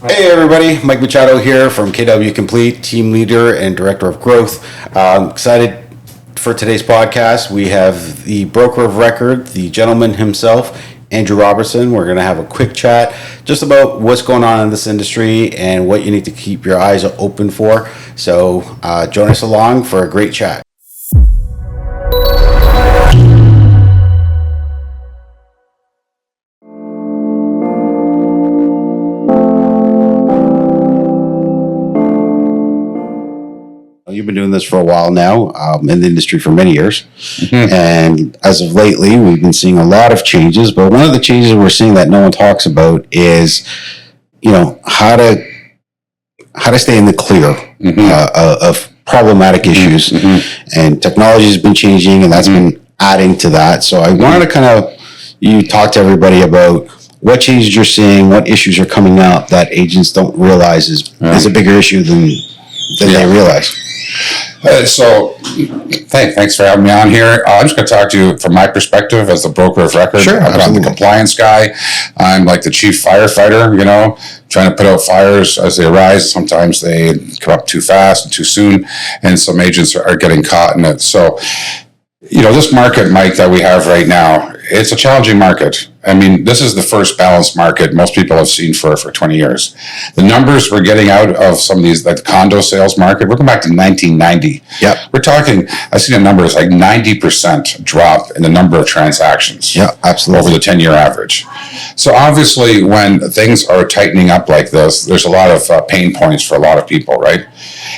Hey everybody, Mike Machado here from KW Complete, team leader and director of growth. Excited for today's podcast. We have the broker of record, the gentleman himself, Andrew Robertson. We're going to have a quick chat just about what's going on in this industry and what you need to keep your eyes open for. So join us along for a great chat. You've been doing this for a while now, in the industry for many years. Mm-hmm. And as of lately, we've been seeing a lot of changes. But one of the changes we're seeing that no one talks about is, how to stay in the clear of problematic issues. Mm-hmm. And technology has been changing, and that's been adding to that. So I wanted to you talk to everybody about what changes you're seeing, what issues are coming up that agents don't realize is a bigger issue than they realize. Thanks for having me on here. I'm just going to talk to you from my perspective as the broker of record. Sure, I'm the compliance guy. I'm like the chief firefighter, trying to put out fires as they arise. Sometimes they come up too fast and too soon, and some agents are getting caught in it. So, this market, Mike, that we have right now, it's a challenging market. I mean, this is the first balanced market most people have seen for 20 years. The numbers we're getting out of some of these, like the condo sales market, we're going back to 1990. Yep. We're talking, I've seen a number, it's like 90% drop in the number of transactions. Yeah, absolutely. Over the 10-year average. So obviously, when things are tightening up like this, there's a lot of pain points for a lot of people, right?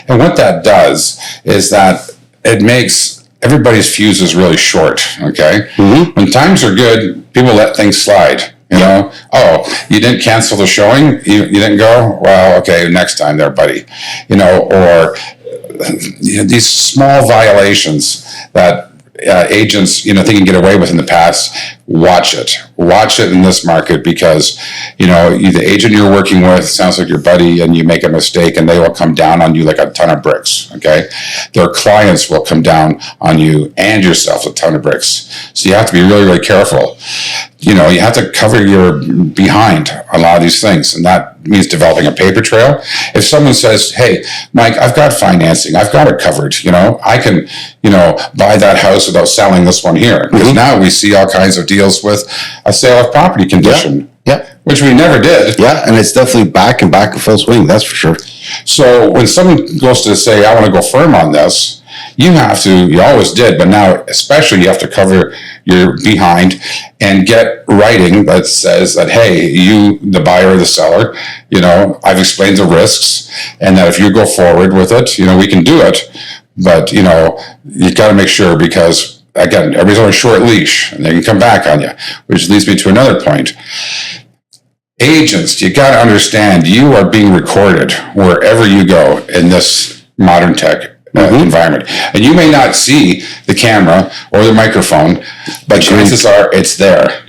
And what that does is that it makes everybody's fuse is really short, okay? Mm-hmm. When times are good, people let things slide, Oh, you didn't cancel the showing? You didn't go? Well, okay, next time there, buddy. Or these small violations that agents, they can get away with in the past. Watch it in this market because, the agent you're working with sounds like your buddy and you make a mistake and they will come down on you like a ton of bricks, okay? Their clients will come down on you and yourself a ton of bricks. So you have to be really, really careful. You have to cover your behind on a lot of these things, and that means developing a paper trail. If someone says, hey, Mike, I've got financing, I've got it covered, I can, buy that house without selling this one here. Because now we see all kinds of deals with a sale of property condition. Yeah. Which we never did. Yeah, and it's definitely back in full swing, that's for sure. So when someone goes to say, I want to go firm on this, you always did, but now especially you have to cover your behind and get writing that says that, hey, you, the buyer or the seller, I've explained the risks and that if you go forward with it, we can do it. But, you got to make sure because, again, everybody's on a short leash and they can come back on you, which leads me to another point. Agents, you got to understand you are being recorded wherever you go in this modern tech environment. And you may not see the camera or the microphone, but chances are it's there.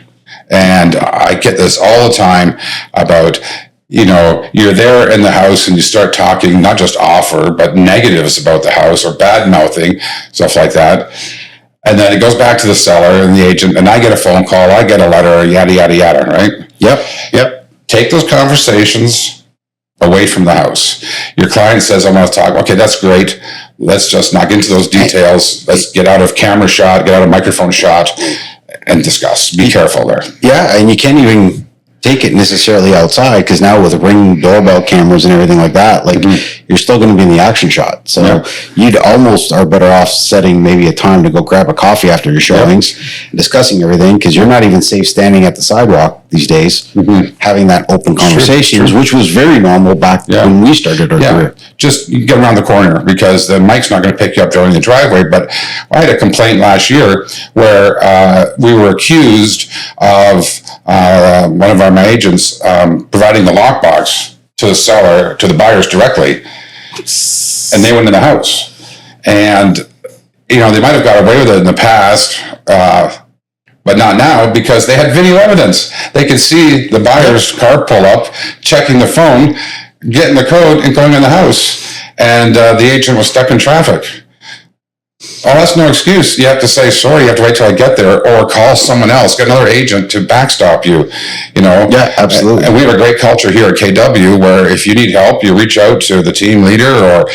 And I get this all the time about, you're there in the house and you start talking, not just offer, but negatives about the house or bad mouthing, stuff like that. And then it goes back to the seller and the agent, and I get a phone call, I get a letter, yada, yada, yada, right? Yep. Take those conversations away from the house. Your client says, I want to talk. Okay, that's great. Let's just not get into those details. Let's get out of camera shot, get out of microphone shot, and discuss. Be careful there. Yeah, and you can't even take it necessarily outside because now with Ring doorbell cameras and everything like that, you're still going to be in the action shot. So you'd almost are better off setting maybe a time to go grab a coffee after your showings, discussing everything, because you're not even safe standing at the sidewalk these days, having that open conversations, which was very normal back when we started our career. Just you get around the corner because the mic's not going to pick you up during the driveway. But I had a complaint last year where we were accused of one of my agents providing the lockbox to the seller, to the buyers directly, and they went in the house. And, they might have got away with it in the past, but not now because they had video evidence. They could see the buyer's car pull up, checking the phone, getting the code, and going in the house. And the agent was stuck in traffic. Oh, that's no excuse. You have to say, sorry, you have to wait till I get there, or call someone else, get another agent to backstop you, Yeah, absolutely. And we have a great culture here at KW where if you need help, you reach out to the team leader or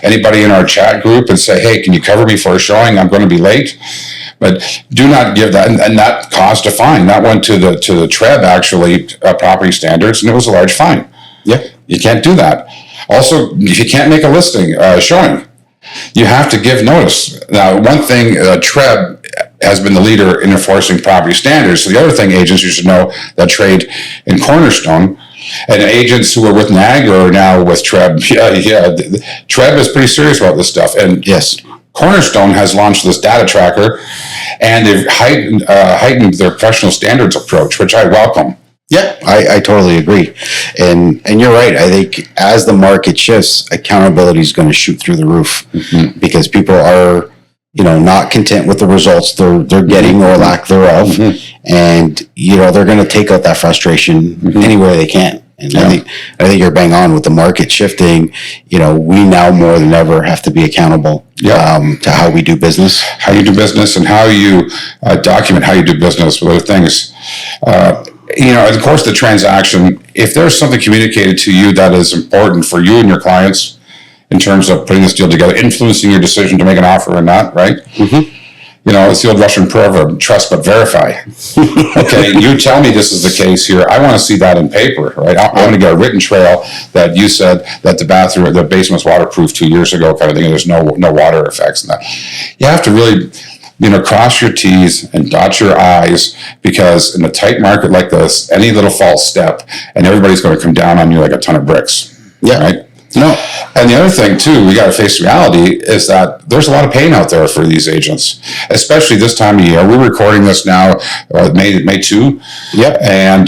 anybody in our chat group and say, hey, can you cover me for a showing? I'm going to be late. But do not give that, and that caused a fine. That went to the TREB, actually, property standards, and it was a large fine. Yeah. You can't do that. Also, if you can't make a listing, showing, you have to give notice. Now, one thing, TREB has been the leader in enforcing property standards. So the other thing, agents, you should know that trade in Cornerstone, and agents who are with Niagara are now with TREB. TREB is pretty serious about this stuff. And yes, Cornerstone has launched this data tracker, and they've heightened their professional standards approach, which I welcome. Yeah, I totally agree. And you're right. I think as the market shifts, accountability is going to shoot through the roof because people are, not content with the results they're getting or lack thereof. And, they're going to take out that frustration anywhere they can. And I think you're bang on with the market shifting. We now more than ever have to be accountable to how we do business. How you do business and how you document how you do business with other things. Of course, the transaction, if there's something communicated to you that is important for you and your clients in terms of putting this deal together, influencing your decision to make an offer or not, right? It's the old Russian proverb, trust but verify. Okay, you tell me this is the case here. I want to see that in paper, right? I want to get a written trail that you said that the basement's waterproof 2 years ago kind of thing, and there's no water effects in that. You have to really cross your T's and dot your I's, because in a tight market like this, any little false step and everybody's going to come down on you like a ton of bricks. Yeah. Right? No. And the other thing too, we got to face reality, is that there's a lot of pain out there for these agents, especially this time of year. We're recording this now, May 2. Yep. And,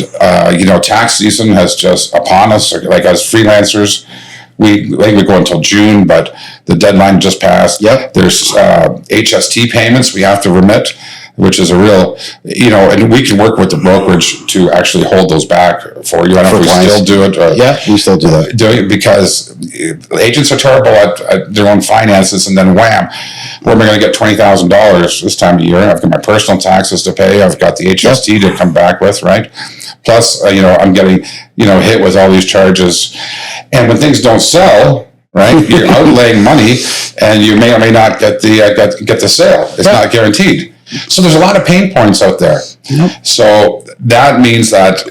tax season has just upon us, like as freelancers. I think we go until June, but the deadline just passed. Yep. There's HST payments we have to remit, which is a real, and we can work with the brokerage to actually hold those back for you. I don't know if we still do it. We still do that. Doing it because agents are terrible at their own finances, and then wham, where am I going to get $20,000 this time of year? I've got my personal taxes to pay. I've got the HST to come back with, right? Plus, I'm getting, hit with all these charges. And when things don't sell, right, you're outlaying money, and you may or may not get the sale. It's not guaranteed. So there's a lot of pain points out there. Yep. So that means that,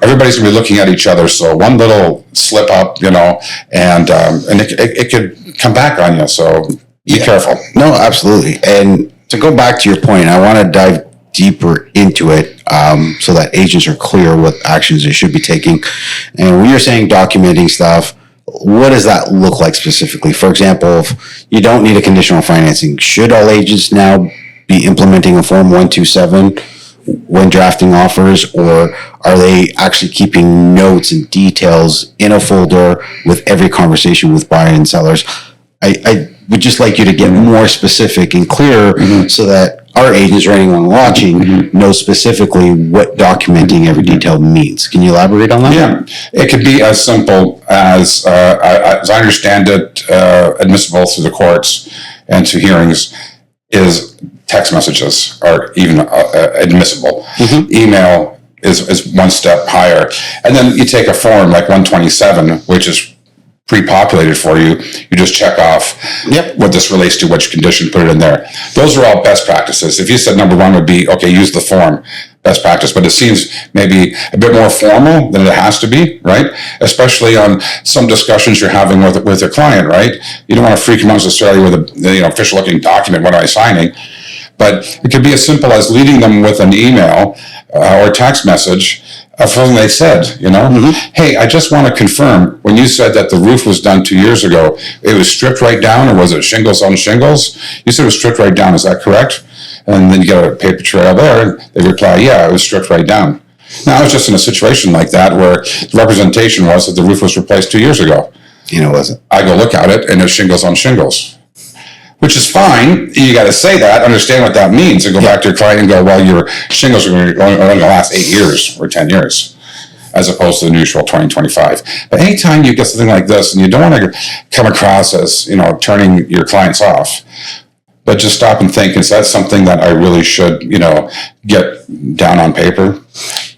everybody's going to be looking at each other. So one little slip up, and it could come back on you. So be careful. No, absolutely. And to go back to your point, I want to dive deeper into it so that agents are clear what actions they should be taking. And when you're saying documenting stuff, what does that look like specifically? For example, if you don't need a conditional financing, should all agents now be implementing a Form 127 when drafting offers, or are they actually keeping notes and details in a folder with every conversation with buyers and sellers? I would just like you to get more specific and clear so that our agents or anyone watching knows specifically what documenting every detail means. Can you elaborate on that? Yeah, it could be as simple as I understand it, admissible through the courts and to hearings, is text messages are even admissible. Email is one step higher. And then you take a form like 127, which is pre-populated for you. You just check off what this relates to, which condition, put it in there. Those are all best practices. If you said number one would be, okay, use the form, best practice, but it seems maybe a bit more formal than it has to be, right? Especially on some discussions you're having with your client, right? You don't want to freak them out necessarily with a official looking document. What am I signing? But it could be as simple as leading them with an email or a text message of something they said, Hey, I just want to confirm, when you said that the roof was done 2 years ago, it was stripped right down, or was it shingles on shingles? You said it was stripped right down, is that correct? And then you get a paper trail there, and they reply, yeah, it was stripped right down. Now, I was just in a situation like that where the representation was that the roof was replaced 2 years ago. It wasn't. I go look at it, and there's shingles on shingles. Which is fine. You got to say that, understand what that means, and go back to your client and go, well, your shingles are going to last 8 years or 10 years, as opposed to the usual 2025. But anytime you get something like this, and you don't want to come across as, turning your clients off, but just stop and think, is that something that I really should, get down on paper?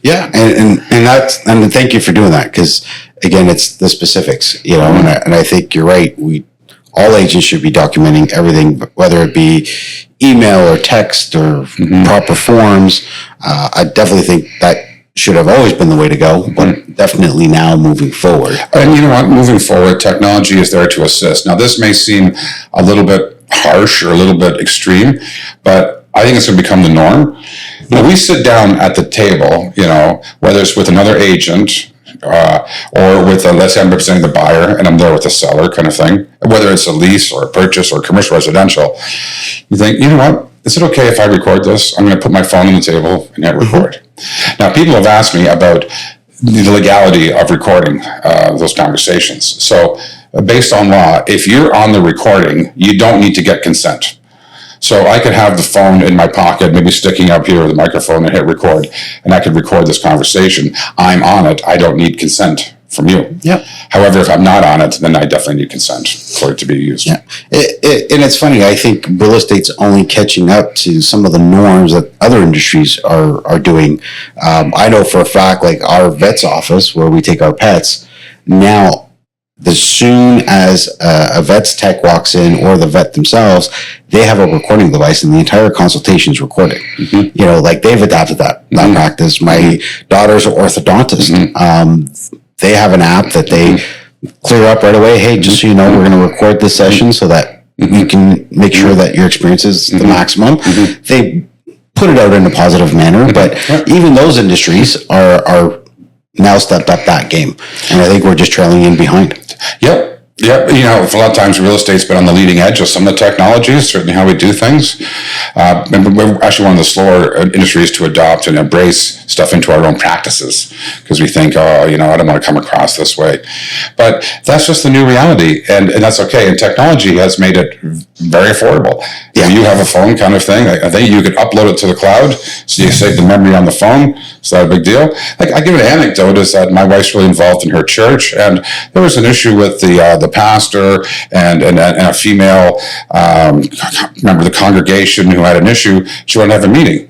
Yeah, and thank you for doing that, because again, it's the specifics, and I think you're right. All agents should be documenting everything, whether it be email or text or proper forms. I definitely think that should have always been the way to go, but definitely now moving forward. And you know what? Moving forward, technology is there to assist. Now, this may seem a little bit harsh or a little bit extreme, but I think it's going to become the norm. When we sit down at the table, whether it's with another agent or with, let's say I'm representing the buyer and I'm there with the seller kind of thing, whether it's a lease or a purchase or commercial residential, you think, you know what? Is it okay if I record this? I'm going to put my phone on the table and hit record. Now, people have asked me about the legality of recording those conversations. So based on law, if you're on the recording, you don't need to get consent. So I could have the phone in my pocket, maybe sticking up here with the microphone and hit record, and I could record this conversation. I'm on it. I don't need consent from you. Yep. However, if I'm not on it, then I definitely need consent for it to be used. Yeah. And it's funny, I think real estate's only catching up to some of the norms that other industries are doing. I know for a fact, like our vet's office, where we take our pets, now, as soon as a vet's tech walks in or the vet themselves, they have a recording device and the entire consultation is recorded. Like they've adopted that practice. My daughter's an orthodontist. They have an app that they clear up right away. Hey, just so you know, we're going to record this session so that you can make sure that your experience is the maximum. They put it out in a positive manner, but even those industries are now stepped up that game. And I think we're just trailing in behind. Yep. For a lot of times real estate's been on the leading edge of some of the technologies, certainly how we do things. And we're actually one of the slower industries to adopt and embrace stuff into our own practices, because we think, I don't want to come across this way. But that's just the new reality, and that's okay. And technology has made it very affordable. Yeah. If you have a phone kind of thing, I think you could upload it to the cloud, so you save the memory on the phone. It's not a big deal. I give an anecdote, is that my wife's really involved in her church, and there was an issue with the pastor and a female member of the congregation who had an issue. She wanted to have a meeting.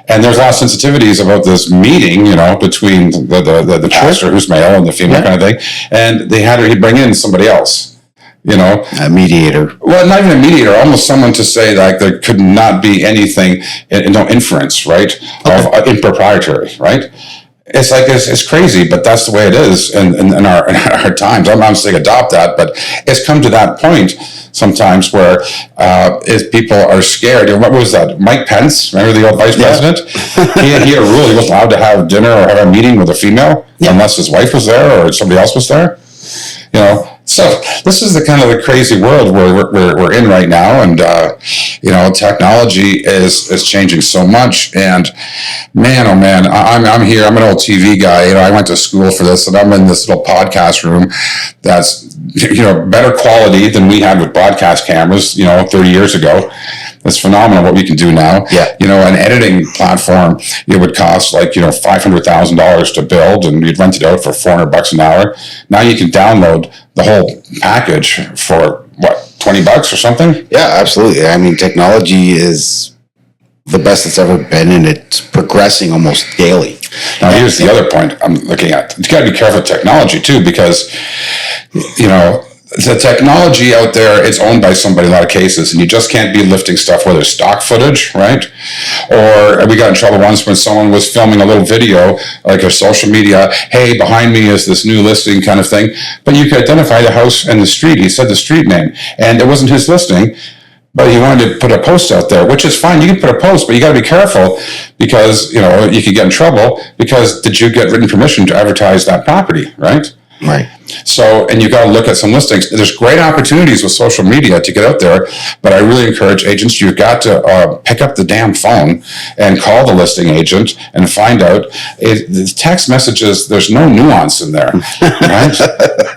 And there's a lot of sensitivities about this meeting, between the pastor, who's male, and the female kind of thing. And he'd bring in somebody else. A mediator. Well, not even a mediator, almost someone to say that there could not be anything, no inference, right, of impropriety, right? It's like, it's crazy, but that's the way it is in our times. I'm not saying adopt that, but it's come to that point sometimes where if people are scared. What was that? Mike Pence, remember the old vice president? He had a rule: he wasn't allowed to have dinner or have a meeting with a female unless his wife was there or somebody else was there. So this is the kind of the crazy world we're in right now, and technology is changing so much. And man, oh man, I'm here. I'm an old TV guy. I went to school for this, and I'm in this little podcast room that's better quality than we had with broadcast cameras 30 years ago. It's phenomenal what we can do now. Yeah. An editing platform, it would cost like, $500,000 to build, and you'd rent it out for $400 an hour. Now you can download the whole package for $20 or something? Yeah, absolutely. I mean, technology is the best it's ever been, and it's progressing almost daily. Now, here's the other point I'm looking at. You got to be careful with technology too, because, the technology out there is owned by somebody in a lot of cases, and you just can't be lifting stuff, whether it's stock footage, right? Or we got in trouble once when someone was filming a little video, like a social media, hey, behind me is this new listing kind of thing, but you could identify the house and the street. He said the street name, and it wasn't his listing, but he wanted to put a post out there, which is fine. You can put a post, but you got to be careful, because, you could get in trouble, because did you get written permission to advertise that property, right? Right. So, and you got to look at some listings. There's great opportunities with social media to get out there, but I really encourage agents, you've got to pick up the damn phone and call the listing agent and find out. The text messages, there's no nuance in there, right?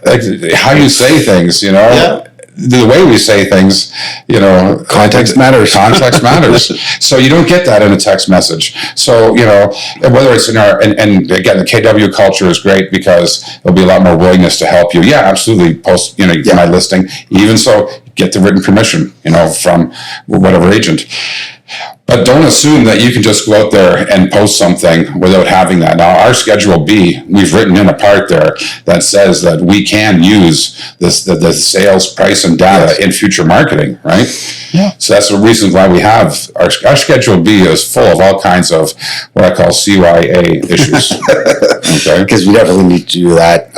Like how you say things, Yeah. The way we say things, context matters. Context matters. So you don't get that in a text message. So, whether it's in and again, the KW culture is great, because there'll be a lot more willingness to help you. Yeah, absolutely. Post, my listing. Even so, get the written permission, from whatever agent. But don't assume that you can just go out there and post something without having that. Now, our Schedule B, we've written in a part there that says that we can use the sales price and data in future marketing, right? Yeah. So that's the reason why we have our Schedule B is full of all kinds of what I call CYA issues. Okay. Because we definitely need to do that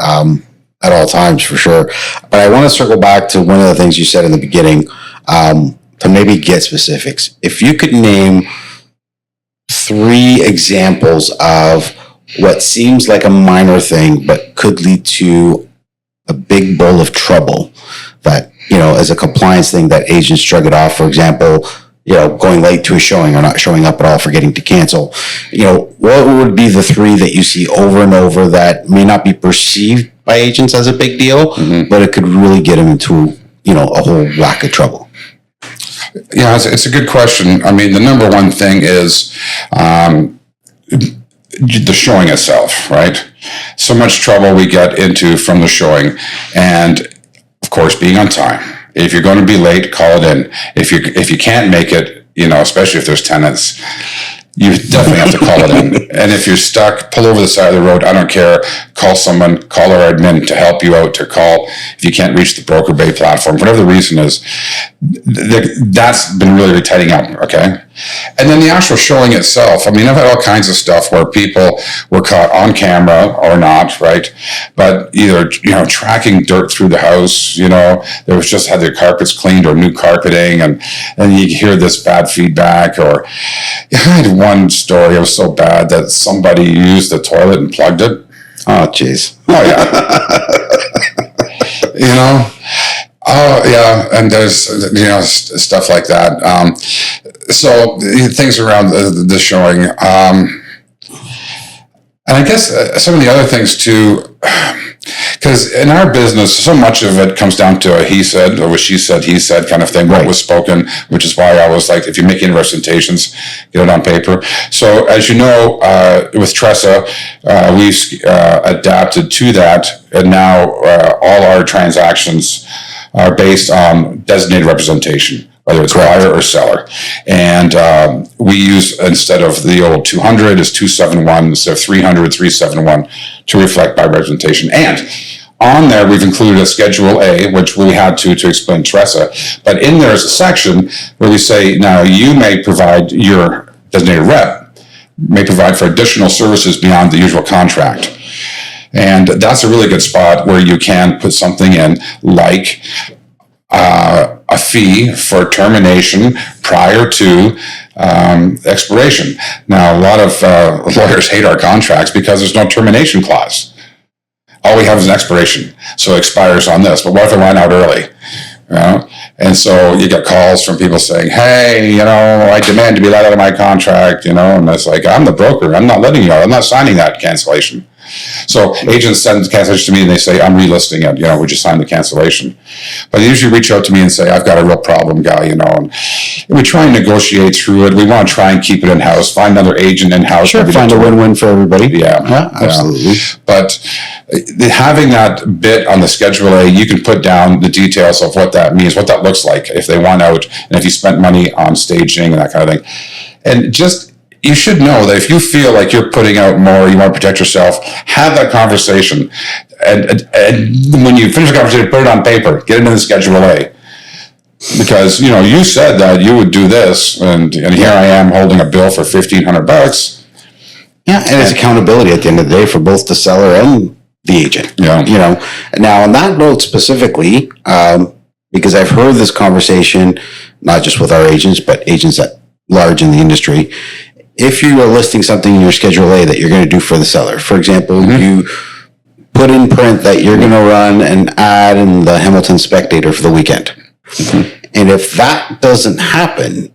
at all times for sure. But I want to circle back to one of the things you said in the beginning. To maybe get specifics. If you could name 3 examples of what seems like a minor thing, but could lead to a big bowl of trouble that, as a compliance thing that agents shrug it off, for example, going late to a showing or not showing up at all, forgetting to cancel, what would be the 3 that you see over and over that may not be perceived by agents as a big deal, but it could really get them into, a whole whack of trouble? Yeah, it's a good question. I mean, the number one thing is the showing itself, right? So much trouble we get into from the showing, and of course, being on time. If you're going to be late, call it in. If you can't make it, especially if there's tenants, you definitely have to call it in. And if you're stuck, pull over the side of the road. I don't care. Call someone, call our admin to help you out, to call if you can't reach the broker bay platform, whatever the reason is. That's been really tightening up, okay? And then the actual showing itself. I mean, I've had all kinds of stuff where people were caught on camera or not, right? But either, tracking dirt through the house, they was just had their carpets cleaned or new carpeting, and you hear this bad feedback. Or I had one story, it was so bad that somebody used the toilet and plugged it. Oh, jeez. Oh, yeah. Oh, yeah, and there's, stuff like that. So things around the showing. And I guess some of the other things too, because in our business, so much of it comes down to a he said or a she said, he said kind of thing, what was spoken, which is why I was like, if you're making representations, get it on paper. So as you know, with Tressa, we've adapted to that, and now all our transactions are based on designated representation, whether it's buyer or seller. And we use, instead of the old 200, is 271, instead of 300, 371 to reflect by representation. And on there, we've included a Schedule A, which we had to explain Tressa. But in there is a section where we say, now you may provide, your designated rep may provide for additional services beyond the usual contract. And that's a really good spot where you can put something in like a fee for termination prior to expiration. Now, a lot of lawyers hate our contracts because there's no termination clause. All we have is an expiration, so it expires on this. But what if it ran out early? And so you get calls from people saying, hey, I demand to be let out of my contract, and it's like, I'm the broker. I'm not letting you out. I'm not signing that cancellation. So agents send the cancellation to me and they say, I'm relisting it, would you sign the cancellation? But they usually reach out to me and say, I've got a real problem, guy, and we try and negotiate through it. We want to try and keep it in-house, find another agent in-house. Sure, find a win-win for everybody. Yeah, absolutely. But having that bit on the Schedule A, you can put down the details of what that means, what that looks like if they want out, and if you spent money on staging and that kind of thing. And you should know that if you feel like you're putting out more, you want to protect yourself, have that conversation. And when you finish the conversation, put it on paper, get it in the Schedule A. Because, you said that you would do this, and here I am holding a bill for $1,500. Yeah, and it's accountability at the end of the day for both the seller and the agent. Yeah. Now on that note specifically, because I've heard this conversation, not just with our agents, but agents at large in the industry. If you are listing something in your Schedule A that you're going to do for the seller, for example, you put in print that you're going to run an ad in the Hamilton Spectator for the weekend. And if that doesn't happen,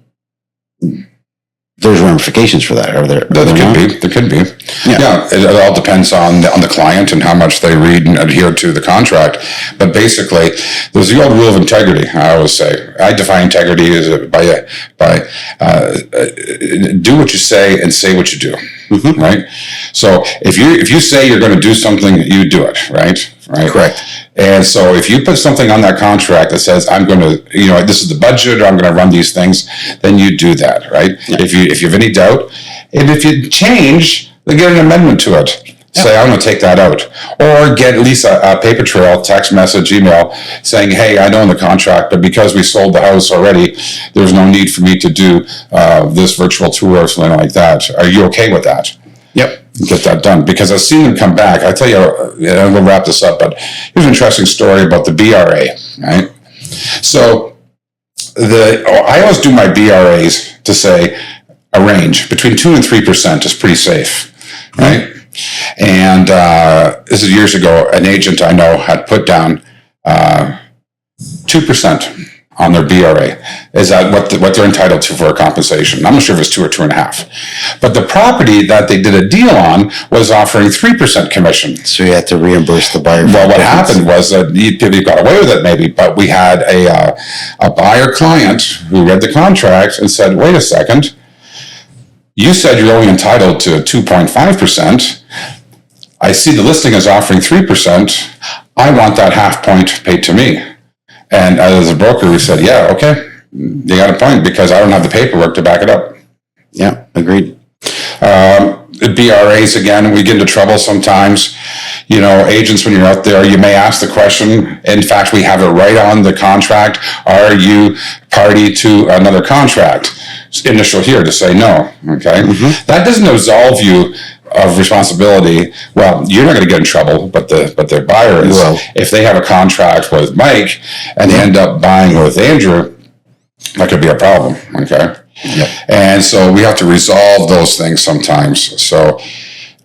there's ramifications for that, are there? There could be. Yeah, it all depends on the client and how much they read and adhere to the contract. But basically, there's the old rule of integrity. I always say, I define integrity as by do what you say and say what you do. right? So if you say you're going to do something, you do it, right? Right. Correct. And so if you put something on that contract that says, I'm going to, this is the budget, or I'm going to run these things, then you do that, right? Yeah. If you have any doubt, and if you change, then get an amendment to it. Yeah. Say, I'm going to take that out. Or get at least a paper trail, text message, email, saying, hey, I know in the contract, but because we sold the house already, there's no need for me to do this virtual tour or something like that. Are you okay with that? Yep. Get that done, because I've seen them come back. I tell you, we'll wrap this up, but here's an interesting story about the BRA, right? So I always do my BRAs to say a range between 2 and 3% is pretty safe, right? And this is years ago, an agent I know had put down 2% on their BRA. Is that what they're entitled to for a compensation? I'm not sure if it's 2 or 2.5. But the property that they did a deal on was offering 3% commission. So you had to reimburse the buyer. Well, what happened was that you got away with it maybe, but we had a buyer client who read the contract and said, wait a second, you said you're only entitled to 2.5%. I see the listing is offering 3%. I want that half point paid to me. And as a broker, we said, yeah, okay, you got a point, because I don't have the paperwork to back it up. Yeah, agreed. BRAs, again, we get into trouble sometimes. Agents, when you're out there, you may ask the question. In fact, we have it right on the contract. Are you party to another contract? Initial here to say no, okay? Mm-hmm. That doesn't absolve you of responsibility. Well, you're not going to get in trouble, but the buyer is. Well, if they have a contract with Mike and they end up buying with Andrew, that could be a problem, okay? Yep. And so we have to resolve those things sometimes. So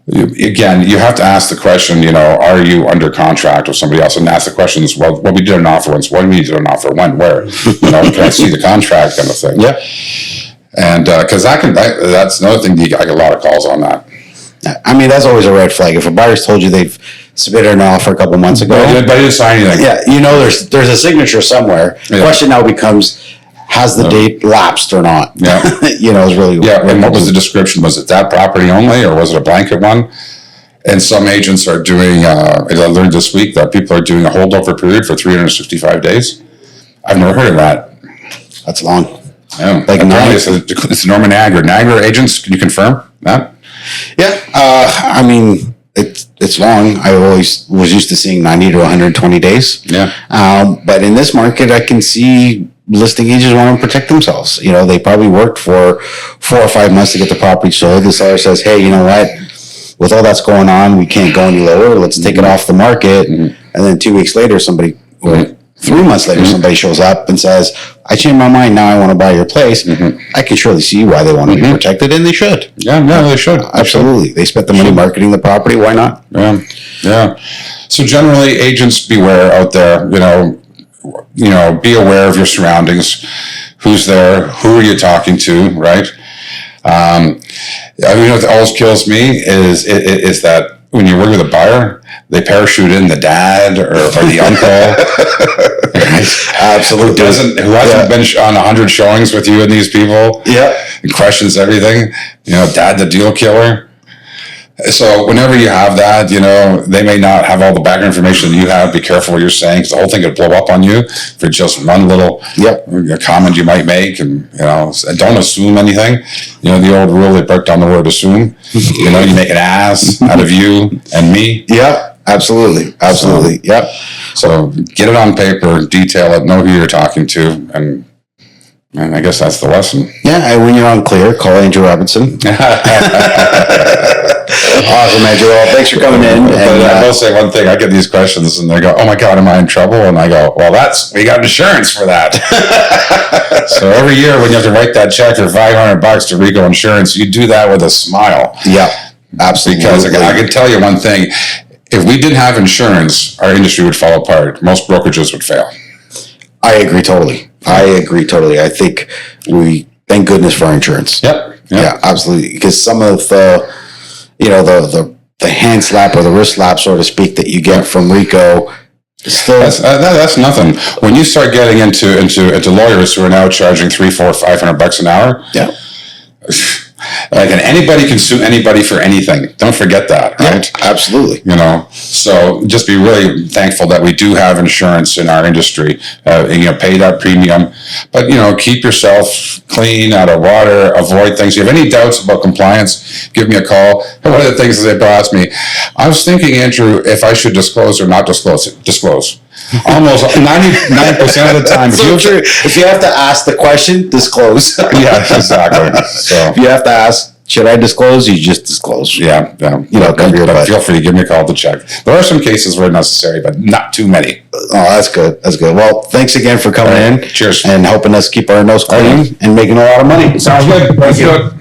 again, you have to ask the question, are you under contract with somebody else? And ask the questions, well, we did an offer once. What do you mean you did an offer? When? Where? Can I see the contract kind of thing? Yeah. And because that's another thing, I get a lot of calls on that. I mean, that's always a red flag. If a buyer's told you they've submitted an offer a couple months ago, but I didn't sign anything. Yeah, there's a signature somewhere. Yeah. The question now becomes, has the date lapsed or not? Yeah. Is really. Yeah, and what was the description? Was it that property only, or was it a blanket one? And some agents are doing, I learned this week that people are doing a holdover period for 365 days. I've never heard of that. That's long. Yeah. It's Norman Niagara. Niagara agents, can you confirm that? Yeah, I mean, it's long. I always was used to seeing 90 to 120 days. Yeah. But in this market, I can see listing agents want to protect themselves. They probably worked for 4 or 5 months to get the property sold. The seller says, hey, you know what? With all that's going on, we can't go any lower. Let's take it off the market. Mm-hmm. And then 2 weeks later, or 3 months later, somebody shows up and says, I changed my mind. Now I want to buy your place. Mm-hmm. I can surely see why they want to be protected, and they should. Yeah, no, they should. Absolutely. They spent the money marketing the property. Why not? Yeah. Yeah. So generally, agents, beware out there. Be aware of your surroundings. Who's there? Who are you talking to? Right. What always kills me is that when you work with a buyer, they parachute in the dad or the uncle. Absolutely. Who hasn't been on 100 showings with you and these people? Yeah. And questions everything. Dad, the deal killer. So whenever you have that, they may not have all the background information that you have. Be careful what you're saying, because the whole thing could blow up on you for just one little comment you might make. And, don't assume anything. The old rule, they broke down the word assume. You make an ass out of you and me. Yeah. Absolutely. Yep. So get it on paper, detail it, know who you're talking to, and I guess that's the lesson. Yeah, and when you're unclear, call Andrew Robertson. Awesome, Andrew. Well, thanks for coming in. And I will say one thing. I get these questions, and they go, oh my God, am I in trouble? And I go, well, we got insurance for that. So every year when you have to write that check for $500 to Rico Insurance, you do that with a smile. Yeah, absolutely. Because I can tell you one thing. If we didn't have insurance, our industry would fall apart. Most brokerages would fail. I agree totally. I think we thank goodness for our insurance. Yep. Yeah, absolutely. Because some of the hand slap or the wrist slap, so to speak, that you get from Rico, still that's nothing. When you start getting into lawyers who are now charging $300, $400, $500 an hour. Yeah. Like, and anybody can sue anybody for anything. Don't forget that, right? Yeah, absolutely. You know, so just be really thankful that we do have insurance in our industry. Pay that premium, but keep yourself clean out of water. Avoid things. If you have any doubts about compliance, give me a call. And one of the things that they asked me, I was thinking, Andrew, if I should disclose or not disclose it. Disclose. Almost 99% of the time. So if you have to ask the question, disclose. Yeah, exactly. So if you have to ask, should I disclose? You just disclose. Yeah. But feel free to give me a call to check. There are some cases where necessary, but not too many. Oh, that's good. That's good. Well, thanks again for coming in. Cheers. And helping us keep our nose clean and making a lot of money. Sounds good. Let's do it.